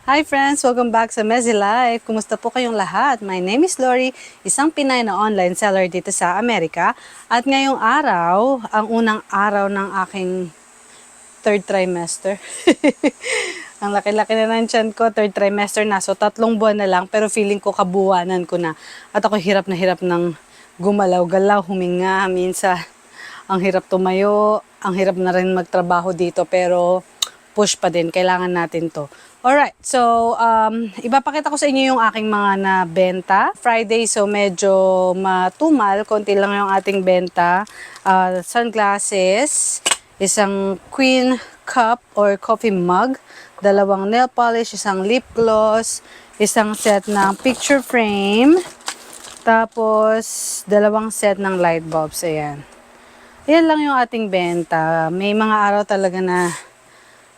Hi friends! Welcome back sa Mezzy Life. Kumusta po kayong lahat? My name is Lori, isang Pinay na online seller dito sa Amerika. At ngayong araw, ang unang araw ng aking third trimester. Ang laki-laki na ng tiyan ko, third trimester na. So 3 buwan na lang, pero feeling ko kabuwanan ko na. At ako hirap ng gumalaw-galaw, huminga. Minsan, ang hirap tumayo, ang hirap na rin magtrabaho dito, pero push pa din, kailangan natin to. Alright, so ipapakita ko sa inyo yung aking mga nabenta. Friday, so medyo matumal, konti lang yung ating benta. Sunglasses, isang queen cup or coffee mug, 2 nail polish, isang lip gloss, isang set ng picture frame, tapos 2 set ng light bulbs, ayan. Yan lang yung ating benta. May mga araw talaga na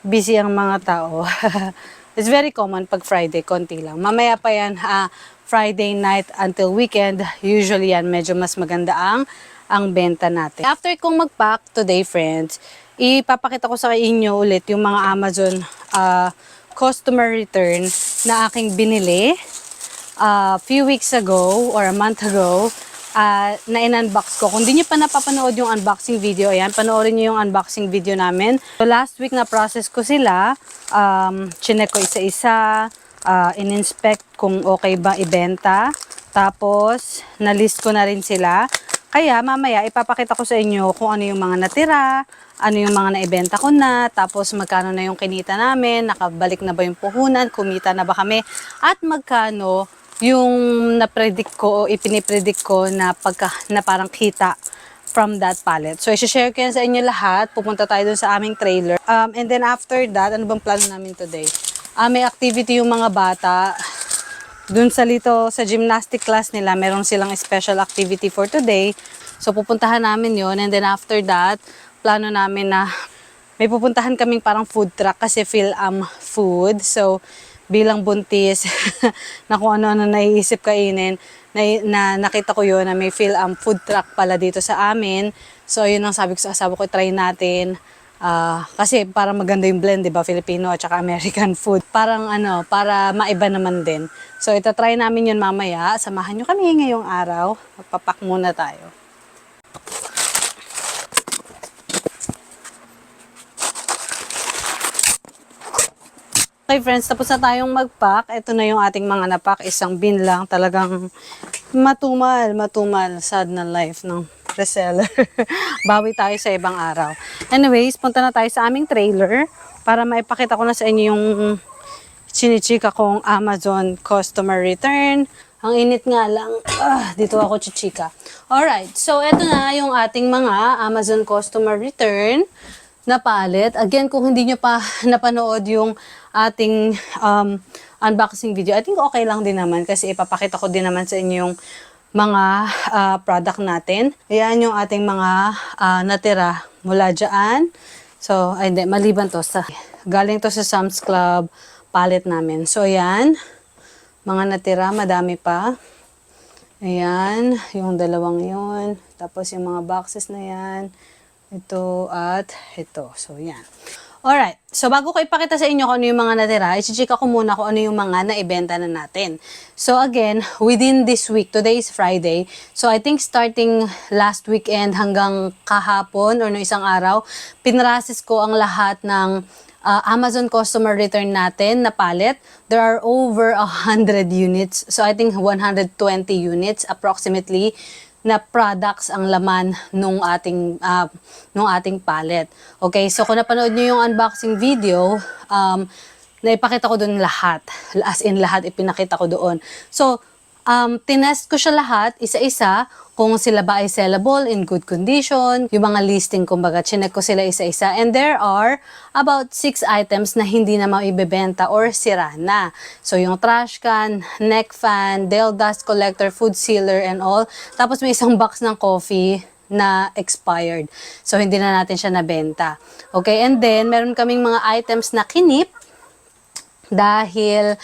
busy ang mga tao. It's very common pag Friday, konti lang. Mamaya pa yan, Friday night until weekend, usually yan, medyo mas maganda ang benta natin. After kong mag-pack today, friends, ipapakita ko sa inyo ulit yung mga Amazon customer return na aking binili few weeks ago or a month ago. Na in-unbox ko. Kung di nyo pa napapanood yung unboxing video, ayan, panoorin nyo yung unboxing video namin. So last week na process ko sila, chinek ko isa-isa, in-inspect kung okay ba ibenta, tapos na-list ko na rin sila. Kaya mamaya ipapakita ko sa inyo kung ano yung mga natira, ano yung mga naibenta ko na, tapos magkano na yung kinita namin, nakabalik na ba yung puhunan, kumita na ba kami, at magkano yung na-predict ko o ipinipredict ko na parang kita from that pallet. So, i-share ko yan sa inyo lahat. Pupunta tayo dun sa aming trailer. And then after that, ano bang plano namin today? May activity yung mga bata. Dun sa gymnastic class nila, meron silang special activity for today. So, pupuntahan namin yon. And then after that, plano namin na may pupuntahan kaming parang food truck kasi food. So, bilang buntis na kung ano-ano naiisip kainin, na nakita ko yun na may food truck pala dito sa amin. So, yun ang sabi ko sa asawa ko, try natin. Kasi para maganda yung blend, di ba? Filipino at saka American food. Parang para maiba naman din. So, itatry namin yun mamaya. Samahan nyo kami ngayong araw. Magpapak muna tayo. Okay friends, tapos na tayong mag-pack. Ito na yung ating mga napak. Isang bin lang. Talagang matumal. Sad na life ng reseller. Bawi tayo sa ibang araw. Anyways, punta na tayo sa aming trailer para maipakita ko na sa inyo yung chinichika kong Amazon customer return. Ang init nga lang. Dito ako chichika. Alright, so ito na yung ating mga Amazon customer return na pallet. Again, kung hindi nyo pa napanood yung ating unboxing video, I think okay lang din naman kasi ipapakita ko din naman sa inyo yung mga product natin. Ayan yung ating mga natira mula dyan. So, hindi, maliban to. Galing to sa Sam's Club pallet namin. So, ayan. Mga natira, madami pa. Ayan, yung 2 yun. Tapos yung mga boxes na yan. Ito at ito. So, yan. Alright. So, bago ko ipakita sa inyo kung ano yung mga natira, i-chika ko muna kung ano yung mga naibenta na natin. So, again, within this week, today is Friday. So, I think starting last weekend hanggang kahapon or no isang araw, pinrasis ko ang lahat ng Amazon customer return natin na pallet. There are over 100 units. So, I think 120 units approximately na products ang laman nung ating pallet. Okay, so kung napanood nyo yung unboxing video, naipakita ko doon lahat. As in lahat, ipinakita ko doon. So, tinest ko siya lahat, isa-isa, kung sila ba ay sellable, in good condition, yung mga listing, kumbaga, chinek ko sila isa-isa. And there are about 6 items na hindi na maibebenta or sira na. So, yung trash can, neck fan, Dell dust collector, food sealer, and all. Tapos, may isang box ng coffee na expired. So, hindi na natin siya nabenta. Okay, and then, meron kaming mga items na kinip dahil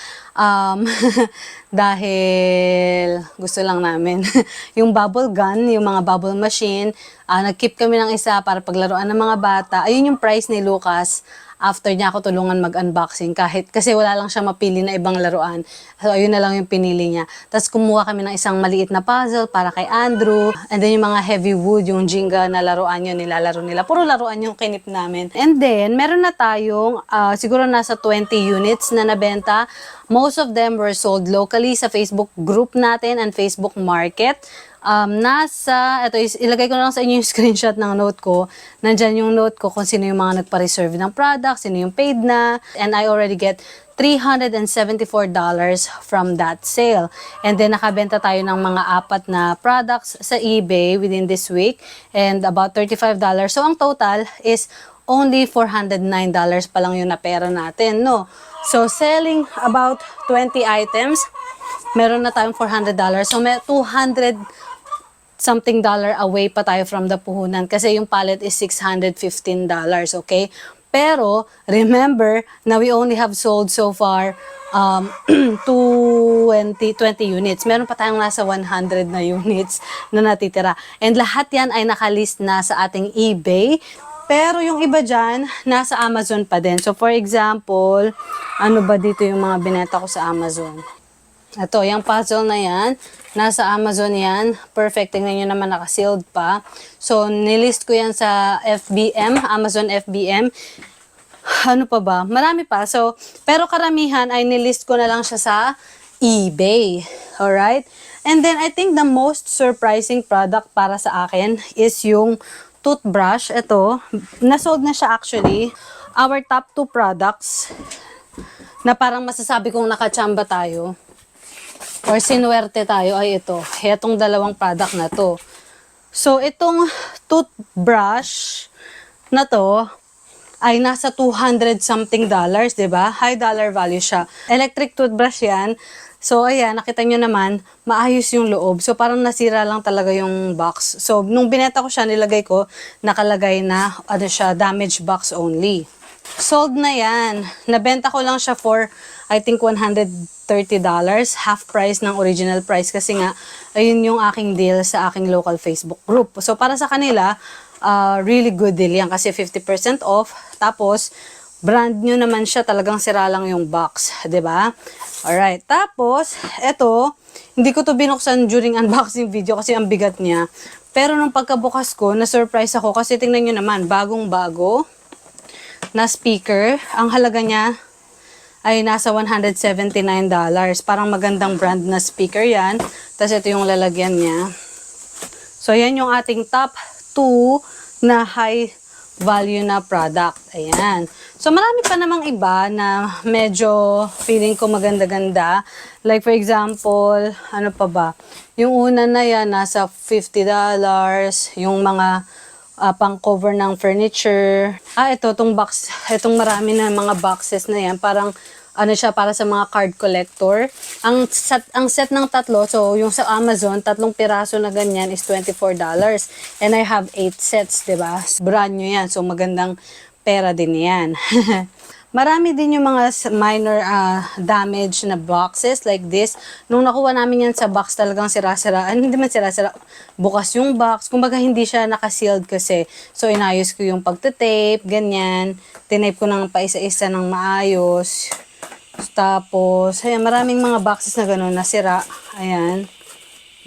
dahil gusto lang namin yung bubble gun, yung mga bubble machine, nag-keep kami ng isa para paglaruan ng mga bata. Ayun yung price ni Lucas after niya ako tulungan mag-unboxing kahit kasi wala lang siya mapili na ibang laruan. So ayun na lang yung pinili niya. Tapos kumuha kami ng isang maliit na puzzle para kay Andrew. And then yung mga heavy wood, yung Jenga na laruan yun, nilalaro nila. Puro laruan yung kinip namin. And then meron na tayong siguro nasa 20 units na nabenta. Most of them were sold locally sa Facebook group natin and Facebook Market. Ilagay ko na lang sa inyo yung screenshot ng note ko. Nandyan yung note ko kung sino yung mga nagpa-reserve ng product, sino yung paid na. And I already get $374 from that sale. And then nakabenta tayo ng mga 4 na products sa eBay within this week. And about $35. So ang total is only $409 pa lang yung napera natin, no? So selling about 20 items, meron na tayong $400. So may 200 something dollar away pa tayo from the puhunan kasi yung pallet is $615, okay? Pero, remember na we only have sold so far 20 units. Meron pa tayong nasa 100 na units na natitira. And lahat yan ay nakalist na sa ating eBay. Pero yung iba dyan, nasa Amazon pa din. So, for example, ano ba dito yung mga binenta ko sa Amazon? Ito, yung puzzle na yan, nasa Amazon yan. Perfect. Tingnan nyo naman, naka-sealed pa. So, nilist ko yan sa FBM, Amazon FBM. Ano pa ba? Marami pa. So, pero karamihan ay nilist ko na lang siya sa eBay. Alright? And then, I think the most surprising product para sa akin is yung toothbrush. Ito, nasold na siya actually. Our top 2 products na parang masasabi kong nakachamba tayo or sinuwerte tayo ay ito. Itong dalawang product na to. So, itong toothbrush na to ay nasa 200 something dollars, diba? High dollar value siya. Electric toothbrush yan. So, ayan, nakita nyo naman, maayos yung loob. So, parang nasira lang talaga yung box. So, nung binenta ko siya, nilagay ko, nakalagay na, ano siya, damage box only. Sold na yan. Nabenta ko lang siya for, I think, $130. Half price ng original price. Kasi nga, ayun yung aking deal sa aking local Facebook group. So, para sa kanila, really good deal yan. Kasi 50% off. Tapos, brand new naman siya. Talagang sira lang yung box. 'Di ba? Alright. Tapos, eto, hindi ko to binuksan during unboxing video kasi ang bigat niya. Pero nung pagkabukas ko, na-surprise ako kasi tingnan nyo naman, bagong-bago na speaker. Ang halaga niya ay nasa $179. Parang magandang brand na speaker yan. Tapos ito yung lalagyan niya. So, yan yung ating top 2 na high value na product. Ayan. So, marami pa namang iba na medyo feeling ko maganda-ganda. Like, for example, ano pa ba? Yung una na yan, nasa $50. Yung mga pang cover ng furniture. Itong box, itong marami na mga boxes na yan, parang ano siya, para sa mga card collector. Ang set ng 3, so yung sa Amazon, 3 piraso na ganyan is $24. And I have 8 sets, diba? Brand new yan, so magandang pera din yan. Marami din yung mga minor damage na boxes like this. Nung nakuha namin yan sa box, talagang sira-sira. Hindi man sira-sira. Bukas yung box. Kumbaga hindi siya naka-sealed kasi. So inayos ko yung pagtatape, ganyan. Tinape ko ng paisa-isa ng maayos. Tapos, ayan, maraming mga boxes na gano'n na sira. Ayan.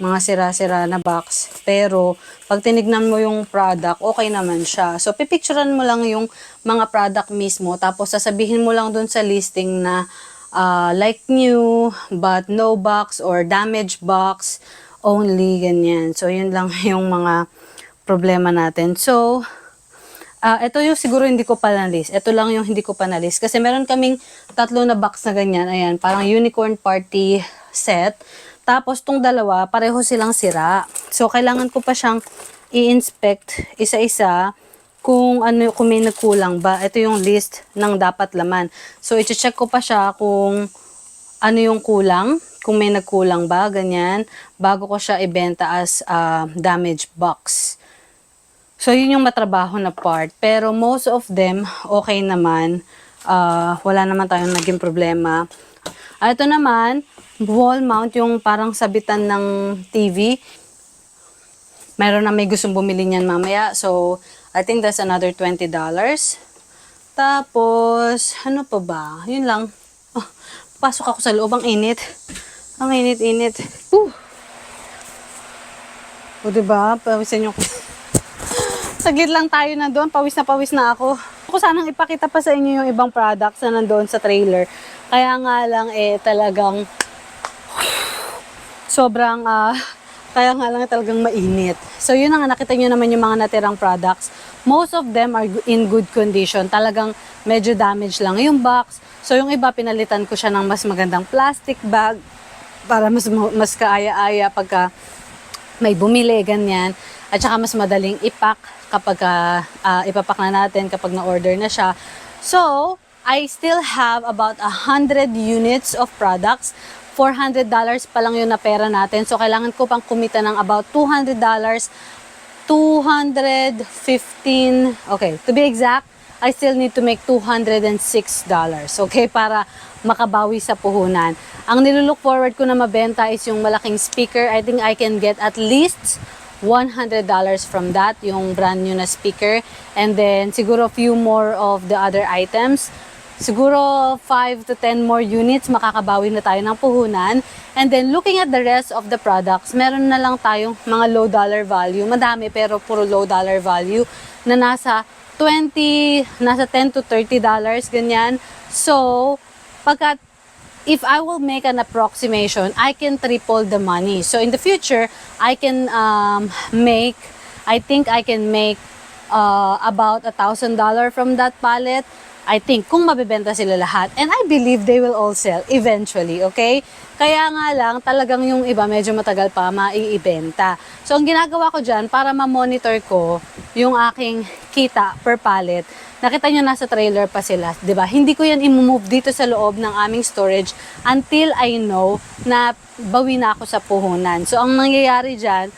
Mga sira-sira na box. Pero, pag tinignan mo yung product, okay naman siya. So, pipicturean mo lang yung mga product mismo. Tapos, sasabihin mo lang dun sa listing na like new, but no box or damaged box only, ganyan. So, yun lang yung mga problema natin. So, ito yung siguro hindi ko pa na-list. Ito lang yung hindi ko pa na-list. Kasi meron kaming 3 na box na ganyan. Ayan, parang unicorn party set. Tapos, tong dalawa, pareho silang sira. So, kailangan ko pa siyang i-inspect isa-isa kung may nagkulang ba. Ito yung list ng dapat laman. So, i-check ko pa siya kung ano yung kulang, kung may nagkulang ba, ganyan, bago ko siya ibenta as damaged box. So, yun yung matrabaho na part. Pero, most of them, okay naman. Wala naman tayong naging problema. Ito naman, wall mount, yung parang sabitan ng TV. Meron na may gustong bumili niyan mamaya. So, I think that's another $20. Tapos, ano pa ba? Yun lang. Oh, pasok ako sa loob. Ang init. Ang init-init. O, diba? Pawisan nyo ko. Saglit lang tayo na doon. Pawis na ako. Ako sanang ipakita pa sa inyo yung ibang products na nandoon sa trailer. Kaya nga lang, talagang sobrang, kaya nga lang talagang mainit. So, yun na nga, nakita nyo naman yung mga natirang products. Most of them are in good condition. Talagang medyo damage lang yung box. So, yung iba, pinalitan ko siya ng mas magandang plastic bag para mas kaaya-aya pagka may bumili, ganyan. At saka mas madaling ipack kapag ipapack na natin kapag na-order na siya. So, I still have about 100 units of products. $400 pa lang yun na pera natin. So, kailangan ko pang kumita ng about $200. 215, okay, to be exact, I still need to make $206, okay, para makabawi sa puhunan. Ang nilulook forward ko na mabenta is yung malaking speaker. I think I can get at least $100 from that, yung brand new na speaker. And then, siguro a few more of the other items. Siguro 5 to 10 more units, makakabawi na tayo ng puhunan. And then, looking at the rest of the products, meron na lang tayong mga low dollar value. Madami, pero puro low dollar value na nasa 10 to $30, ganyan. So, if I will make an approximation, I can triple the money. So, in the future, I can I think I can make about $1,000 from that pallet. I think, kung mabibenta sila lahat. And I believe they will all sell eventually, okay? Kaya nga lang, talagang yung iba medyo matagal pa maiibenta. So, ang ginagawa ko dyan, para ma-monitor ko yung aking kita per pallet, nakita nyo nasa trailer pa sila, di ba? Hindi ko yan i-move dito sa loob ng aming storage until I know na bawi na ako sa puhunan. So, ang nangyayari dyan,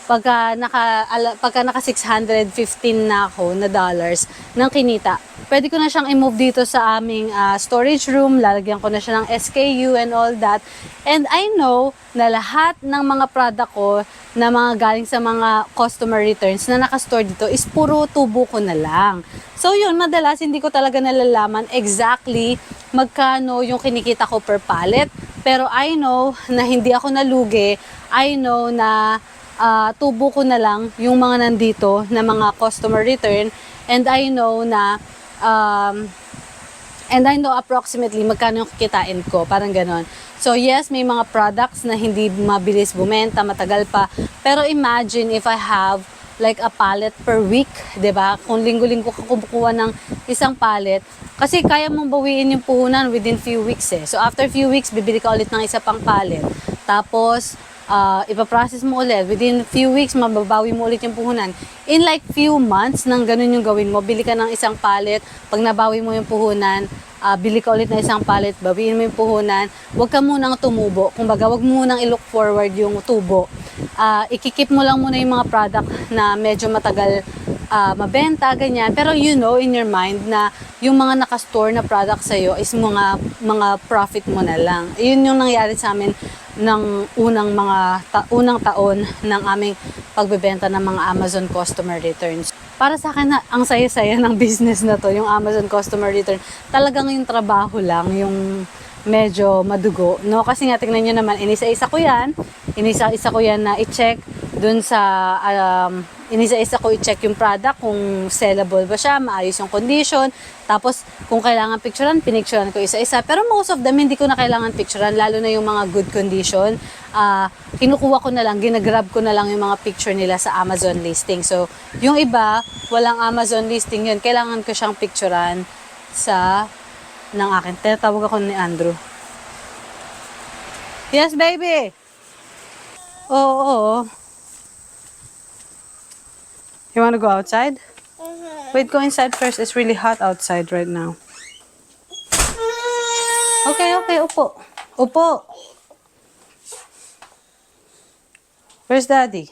pagka naka 615 na ako na dollars ng kinita, pwede ko na siyang i-move dito sa aming storage room, lalagyan ko na siya ng SKU and all that. And I know na lahat ng mga product ko na mga galing sa mga customer returns na nakastore dito is puro tubo ko na lang. So yun, madalas hindi ko talaga nalalaman exactly magkano yung kinikita ko per pallet. Pero I know na hindi ako nalugi. I know na tubo ko na lang yung mga nandito na mga customer return, and I know na approximately magkano yung kikitain ko, parang ganon. So yes, may mga products na hindi mabilis bumenta, matagal pa, pero imagine if I have like a pallet per week, 'di ba? Kung linggo-linggo ka kumukuha ng isang pallet, kasi kaya mong bawiin yung puhunan within few weeks eh. So after few weeks, bibili ka ulit ng isa pang pallet. Tapos ipaprocess mo ulit. Within few weeks, mababawi mo ulit yung puhunan. In like few months, nang ganun yung gawin mo, bili ka ng isang pallet. Pag nabawi mo yung puhunan, bili ka ulit ng isang pallet, bawiin mo yung puhunan. Huwag ka munang tumubo. Kumbaga, huwag mo munang i-look forward yung tubo. Ikikip mo lang muna yung mga product na medyo matagal mabenta, ganyan. Pero you know in your mind na yung mga nakastore na product sa'yo is mga profit mo na lang. Yun yung nangyari sa amin ng unang taon ng aming pagbebenta ng mga Amazon customer returns. Para sa akin, ang saya-saya ng business na to, yung Amazon customer return. Talagang yung trabaho lang, yung medyo madugo, no? Kasi nga, tingnan nyo naman, inisa-isa ko yan na i-check dun sa, inisa-isa ko i-check yung product, kung sellable ba siya, maayos yung condition, tapos kung kailangan picturean, pinicturean ko isa-isa. Pero most of them, hindi ko na kailangan picturean, lalo na yung mga good condition. Kinukuha ko na lang, ginagrab ko na lang yung mga picture nila sa Amazon listing. So, yung iba, walang Amazon listing yun, kailangan ko siyang picturean ng akin. Tinatawag ako ni Andrew. Yes, baby! Oo. You wanna go outside? Wait, go inside first. It's really hot outside right now. Okay, upo. Upo. Where's Daddy?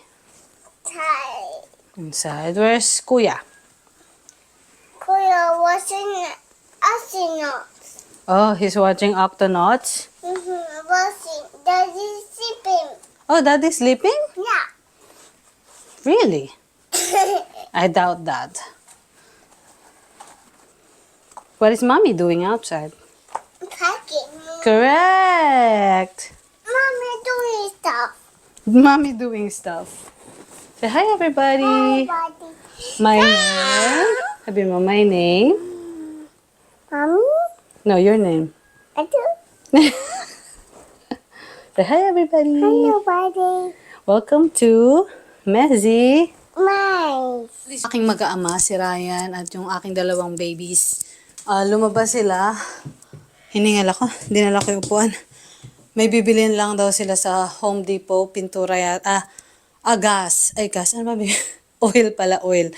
Inside. Where's Kuya? Kuya watching astronauts. Oh, he's watching Octonauts? Watching. Daddy's sleeping. Oh, Daddy's sleeping? Yeah. Really? I doubt that. What is mommy doing outside? Packing. Correct. Mommy doing stuff. Mommy doing stuff. Say hi, everybody. Everybody. My name. Sabi mo, my name. Mommy, No, your name. I do. Say hi, everybody. Hello, buddy. Welcome to Mezzy. Nice. Aking mag-aama, si Ryan, at yung aking dalawang babies. Lumabas sila. Hiningal ako. Dinala ko yung upuan. May bibilin lang daw sila sa Home Depot. Pintura yata. Gas. Ay, gas. Ano ba? Oil pala, oil.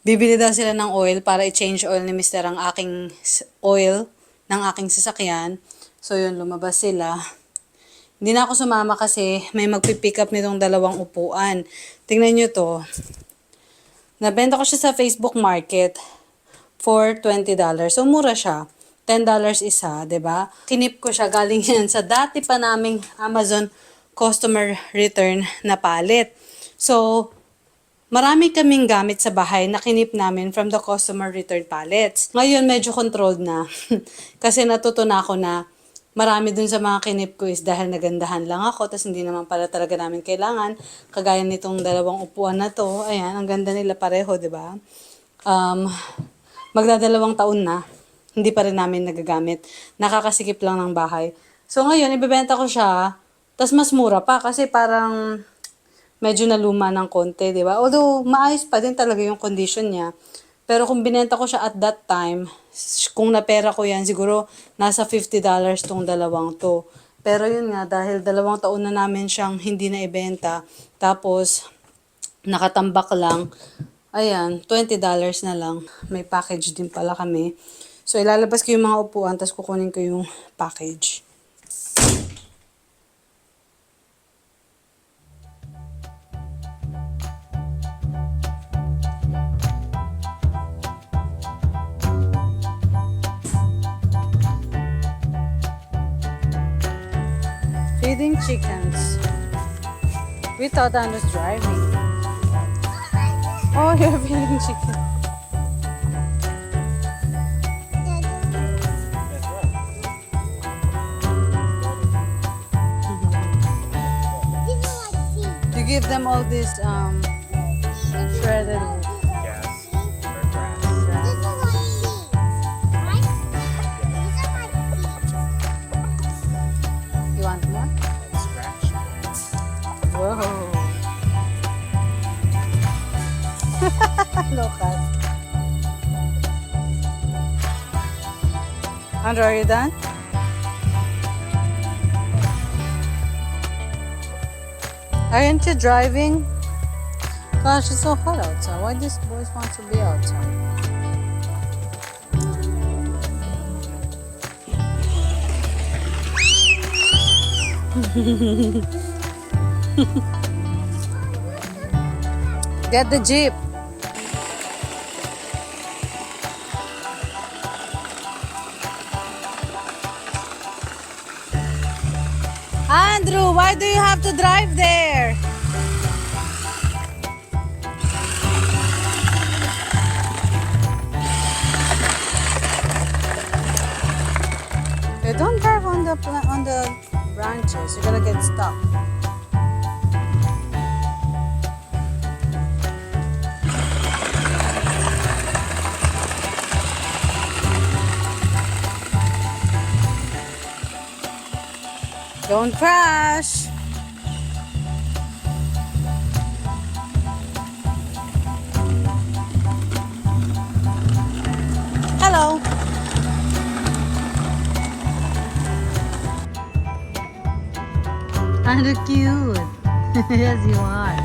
Bibili daw sila ng oil para i-change oil ni Mr. ang aking oil ng aking sasakyan. So, yun, lumabas sila. Hindi na ako sumama kasi may magpipick up nitong dalawang upuan. Tingnan nyo to. Nabenta ko siya sa Facebook Market for $20. So, mura siya. $10 isa, 'di ba? Kinip ko siya. Galing yan sa dati pa naming Amazon customer return na palit. So, marami kaming gamit sa bahay na kinip namin from the customer return pallets. Ngayon, medyo controlled na. Kasi natuto na ako na marami dun sa mga kinip ko is dahil nagandahan lang ako, tapos hindi naman pala talaga namin kailangan. Kagaya nitong dalawang upuan na to. Ayan, ang ganda nila pareho, di ba? Magdadalawang taon na. Hindi pa rin namin nagagamit. Nakakasikip lang ng bahay. So ngayon, ibebenta ko siya, tapos mas mura pa kasi parang medyo naluma ng konti, di ba? Although, maayos pa din talaga yung condition niya. Pero kung binenta ko siya at that time, kung napera ko yan, siguro nasa $50 tong dalawang to. Pero yun nga, dahil 2 taon na namin siyang hindi na ibenta, tapos nakatambak lang, ayan, $20 na lang. May package din pala kami. So, ilalabas ko yung mga upuan, tapos kukunin ko yung package. Feeding chickens. We thought I was driving. Oh, you're feeding chicken. You give them all this shredded wood. Yes, or grass. You want more? Scratch. Whoa. Look at. Andrew, are you done? Aren't you driving? Gosh, it's so hot outside. Why these boys want to be outside? Get the Jeep. Andrew, why do you have to drive there? Hey, don't drive on the branches. You're gonna get stuck. Don't crash. Hello. Kind of cute. Yes, you are.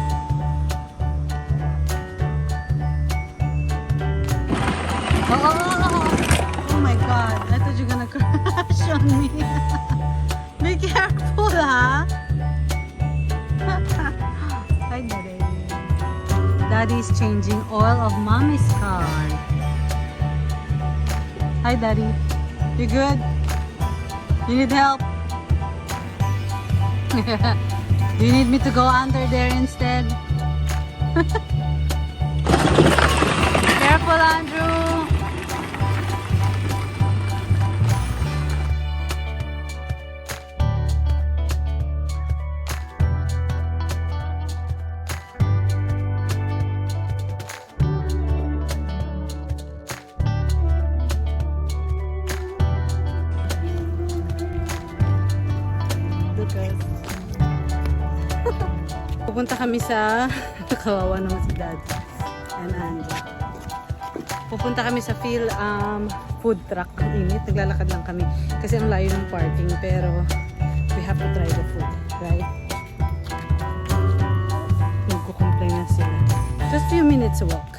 Oh my God. I thought you were gonna crash on me. Be careful, ha? Hi, Daddy. Daddy's changing oil of Mommy's car. Hi, Daddy. You good? You need help? Do you need me to go under there instead? Careful, Andrew. Lucas. Pupunta kami sa kawawa naman si Dad and Angie. Pupunta kami sa food truck. Ang init, naglalakad lang kami kasi ang layo ng parking, pero we have to try the food, right? Nagko-complain na sila. Just few minutes walk.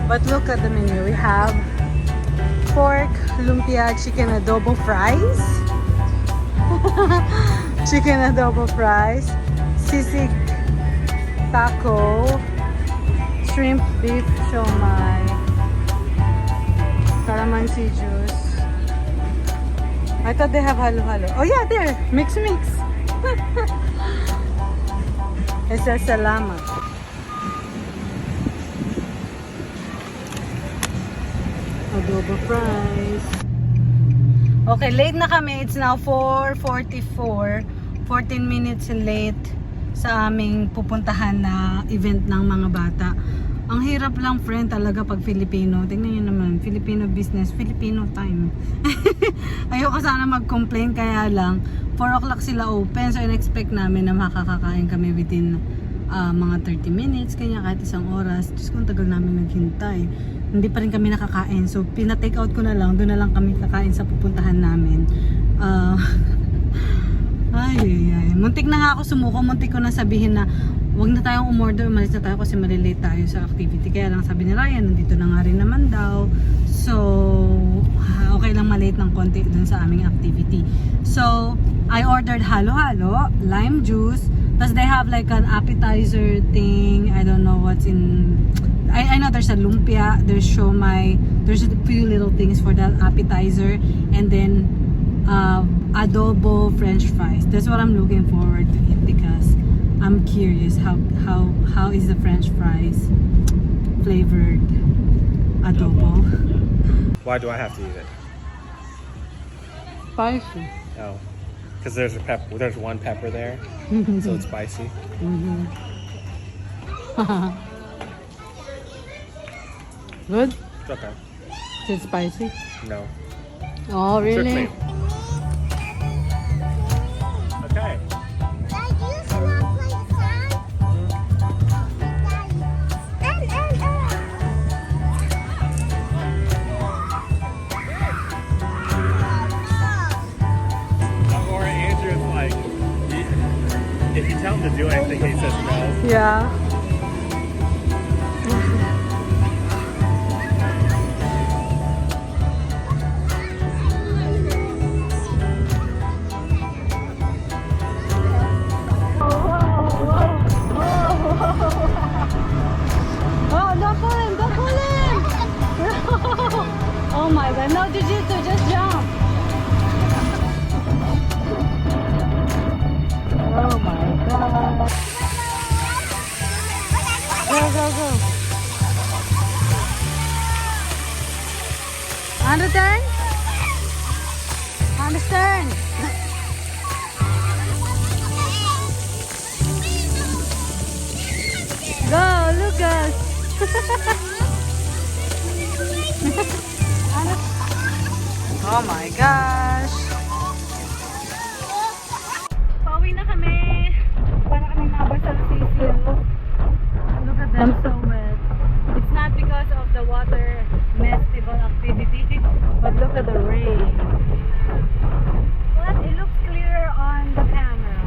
But look at the menu. We have pork, lumpia, chicken adobo fries. Chicken adobo fries, sisig taco, shrimp beef siomai, calamansi juice. I thought they have halo-halo. Oh yeah, there! Mix. It says salamat. Adobo fries. Okay, late na kami. It's now 4:44. 14 minutes late sa aming pupuntahan na event ng mga bata. Ang hirap lang, friend, talaga pag Filipino. Tingnan nyo naman, Filipino business, Filipino time. Ayoko sana mag-complain, kaya lang 4 o'clock sila open. So in-expect namin na makakakain kami within mga 30 minutes, kanya kahit isang oras. Diyos ko, ang tagal namin naghintay. Hindi pa rin kami nakakain. So pina-take out ko na lang, doon na lang kami kakain sa pupuntahan namin. Ay. Muntik na nga ako sumuko. Muntik ko na sabihin na wag na tayong umorder, umalis na tayo kasi malilate tayo sa activity. Kaya lang sabi ni Ryan, nandito na nga rin naman daw. So, okay lang malate ng konti dun sa aming activity. So, I ordered halo-halo, lime juice, tapos they have like an appetizer thing. I don't know what's in... I know there's a lumpia, there's siomai, there's a few little things for that appetizer, and then adobo French fries. That's what I'm looking forward to eat because I'm curious how is the French fries flavored adobo. Why do I have to eat it? Spicy. Oh, because there's there's one pepper there, so it's spicy. Good? It's okay. Is it spicy? No. Oh, really? Trick me. Okay. Dad, you should not play sand. Or Andrew's like, if you tell him to do anything, he says no. Yeah. Oh, don't pull him, don't pull him! Oh my god, no jiu-jitsu, just jump! Oh my god. Go. Understand? Understand? Go, Lucas! Oh my gosh! Pauwi na kami! Para kami nabasa ng sisiyo. Look at them, so wet. It's not because of the water festival activity, but look at the rain. But it looks clearer on the camera.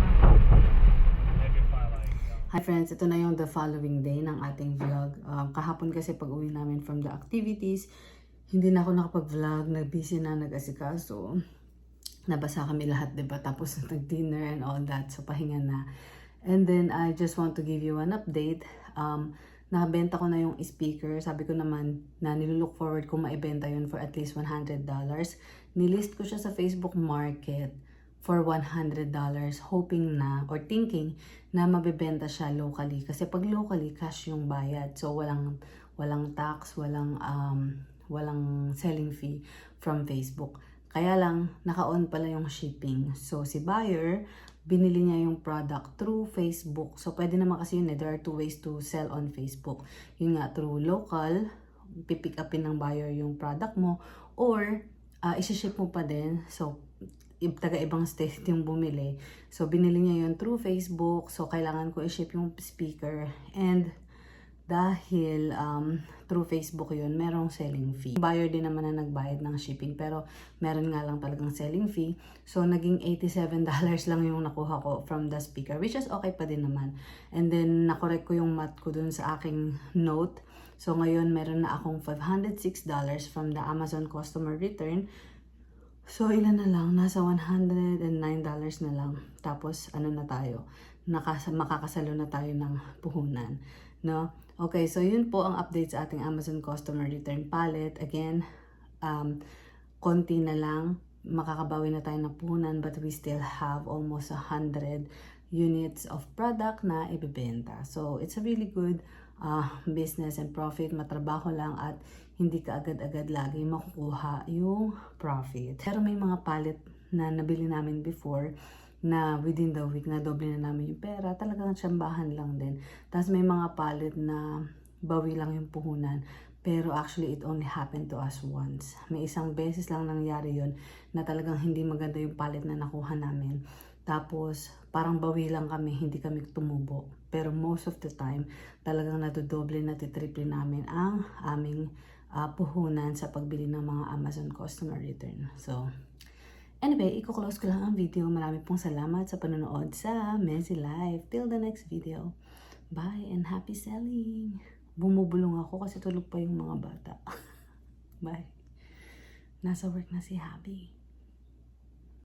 Hi friends, ito na yung the following day ng ating vlog. Kahapon kasi pag uwi namin from the activities, hindi na ako nakapag-vlog, nag-busy na, nag-asikaso. Nabasa kami lahat, diba? Tapos nag-dinner and all that, so pahinga na. And then I just want to give you an update. Nakabenta ko na yung speaker. Sabi ko naman na nilook forward ko maibenta yun for at least $100. Nilist ko siya sa Facebook Market for $100, hoping na or thinking na mabebenta siya locally. Kasi pag locally, cash yung bayad. So walang tax, walang selling fee from Facebook. Kaya lang, naka-on pala yung shipping. So si buyer, binili niya yung product through Facebook. So pwede naman kasi yun there are two ways to sell on Facebook. Yun nga, through local, pipick upin ng buyer yung product mo, or isi-ship mo pa din. So taga-ibang state yung bumili. So, binili niya yun through Facebook. So, kailangan ko i-ship yung speaker. And dahil through Facebook yun, merong selling fee. Buyer din naman na nagbayad ng shipping, pero meron nga lang talagang selling fee. So, naging $87 lang yung nakuha ko from the speaker, which is okay pa din naman. And then, nakorek ko yung math ko dun sa aking note. So, ngayon, meron na akong $506 from the Amazon customer return. So, ilan na lang? Nasa $109 na lang. Tapos, ano na tayo? Makakasalo na tayo ng puhunan. No? Okay, so yun po ang update sa ating Amazon customer return palette. Again, konti na lang. Makakabawi na tayo ng puhunan, but we still have almost 100 units of product na ibebenta. So, it's a really good business and profit. Matrabaho lang at hindi ka agad-agad lagi makukuha yung profit. Pero may mga palette na nabili namin before na within the week na doble na namin yung pera, talagang tsambahan lang din. Tapos may mga palette na bawi lang yung puhunan, pero actually it only happened to us once. May isang beses lang nangyari yun na talagang hindi maganda yung palette na nakuha namin. Tapos parang bawi lang kami, hindi kami tumubo. Pero most of the time, talagang nadodoble na titriple namin ang aming puhunan sa pagbili ng mga Amazon customer return. So, anyway, i-close ko lang ang video. Marami pong salamat sa panonood sa Messy Life. Till the next video. Bye and happy selling. Bumubulong ako kasi tulog pa yung mga bata. Bye. Nasa work na si Happy.